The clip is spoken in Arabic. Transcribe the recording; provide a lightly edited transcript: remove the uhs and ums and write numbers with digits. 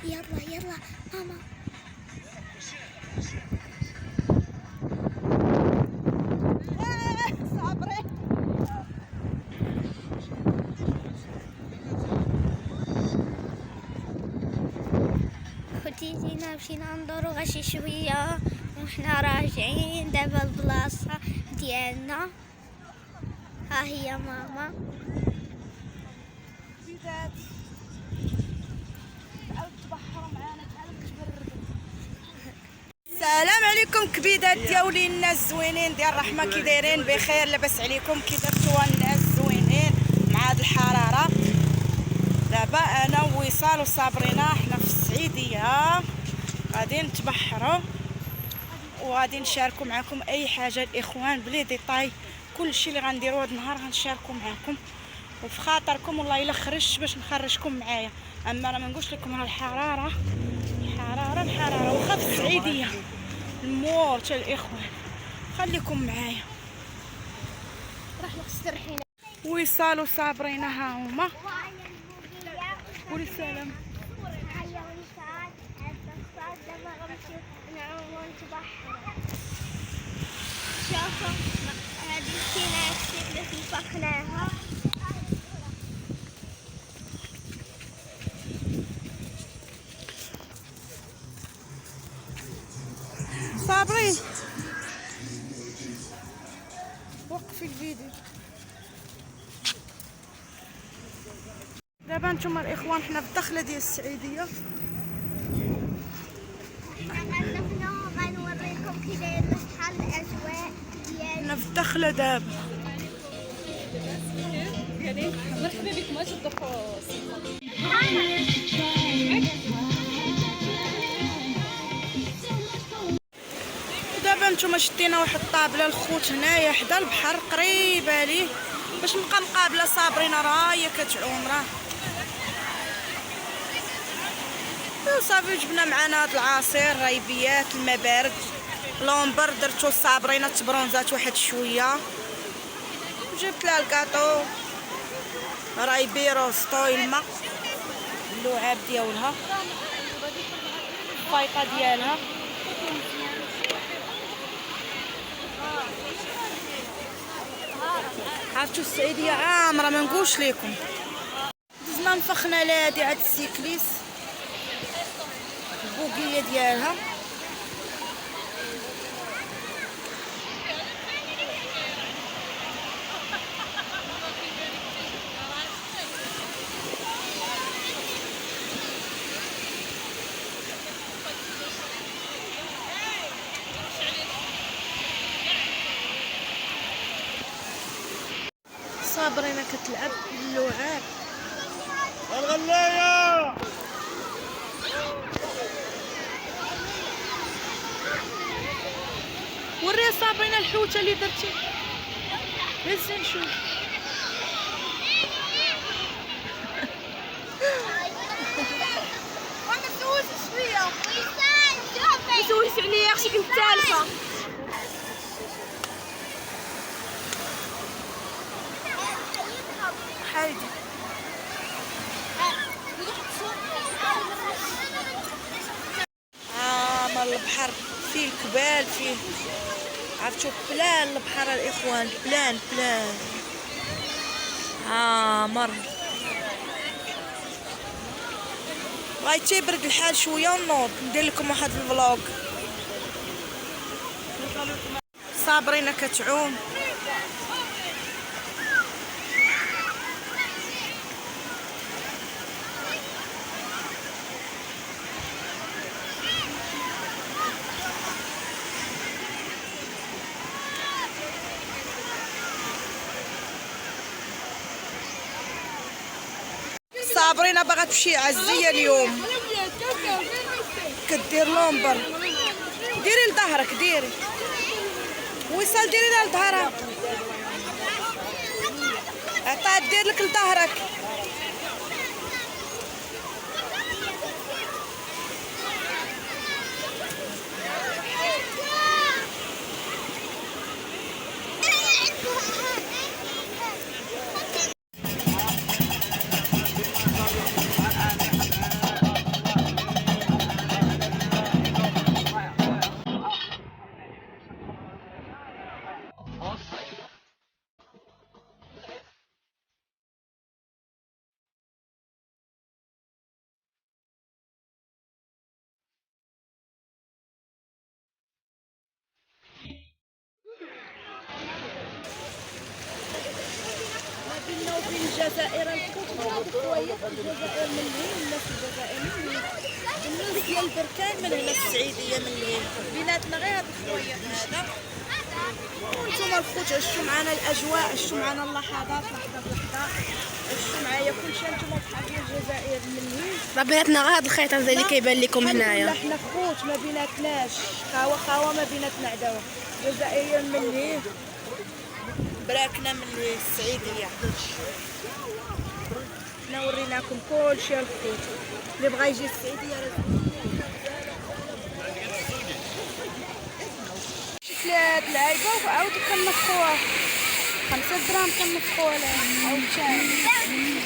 يلا يلا ماما. صابري. خوتي زينة مشينا ندورو غاشي شوية وحنا راجعين دابا البلاصة ديالنا. ها هي ماما. بدات تعاود تبحروا معانا تعاود تبردوا. السلام عليكم كبيدات ديالي الناس الزوينين ديال الرحمه، كي دايرين بخير؟ لاباس عليكم؟ كي درتوا الناس الزوينين مع هاد الحراره؟ دابا انا ووصال وصابرينا حنا في السعيديه غادي نتبحروا وغادي نشاركوا معكم اي حاجه الاخوان بلي ديطاي. كلشي اللي غنديروا هاد النهار غنشاركوا معكم وفي خاطركم والله الا خرجت باش نخرجكم معايا. اما راه ما نقولش لكم راه الحراره واخا في السعيديه المور تا الاخوان. خليكم معايا راح نسترحينا. وصال وصابرينا ها هما. قولي السلام. هيا وصال الصاد دابا غنمشيو نعومو نتبحرو. شوفو هادي الكناسة اللي نفخناها. صابرين وقفي الفيديو. دابا نتوما الاخوان حنا في الدخله ديال السعيديه. غنحنا غنوريكم كي داير شحال الاجواء ديال. حنا في الدخله دابا. مرحبا بكم، اش تدخلوا؟ دابا نتوما شدينا واحد الطابله الخوت هنايا حدا البحر قريبه ليه باش نبقى مقابله صابرينا راه هي كتعوم راه صافي. جبنا معنا هاد العصير رايبيات الماء بارد لومبر درتو صابرينا تبرونزات واحد شويه. جبت لها الكاطو رايبي روستو الماء اللعاب ديالها الفايطه ديالها. عرفتو السعيديه عامره ما نقولش لكم. دزنا نفخنا لهادي عاد السيكليس البوقيه ديالها. صابرينا كتلعب باللعاب. الغلاية وري صابرينا الحوته اللي درتي هزي نشوف. وانا سويت شويه سويت عليا اختي كنت ثالثه. حايدي مال البحر فيه كبال فيه عرفتو بلان البحر الاخوان بلان مر بغيت يبرد الحال شويه ونوض ندير لكم واحد الفلوق. صابرينا كتعوم. صابرينا باغا تمشي عزيه اليوم كدير لومبر. ديري لظهرك ديري وصل ديري لها لظهرها عطا دير لك لظهرك. الجزائر الخوت هاد الخويط الجزائر من الهين الناس الجزائريين الناس ديال بركان من هنا السعيديه من الهين بيناتنا غير هاد الخويط هذا. وانتم الخوت عشتوا معنا الاجواء عشتوا معنا اللحظات لحظه بلحظه عشتوا معايا كلشي انتم بحال ديال الجزائر من الهين راه بيناتنا غير هاد الخيط هذا اللي كيبان لكم الحمد لله هنايا. حنا خوت ما بيناتناش خاوه ما بيناتنا عداوه جزائريين من الهين براكنا من الهين السعيديه. حنا وريناكم كلشي الخوت اللي بغى يجي السعيديه راه شكلات العايبه وعاود كنطخوها 5 دراهم كنطخوها لها عاوتاني.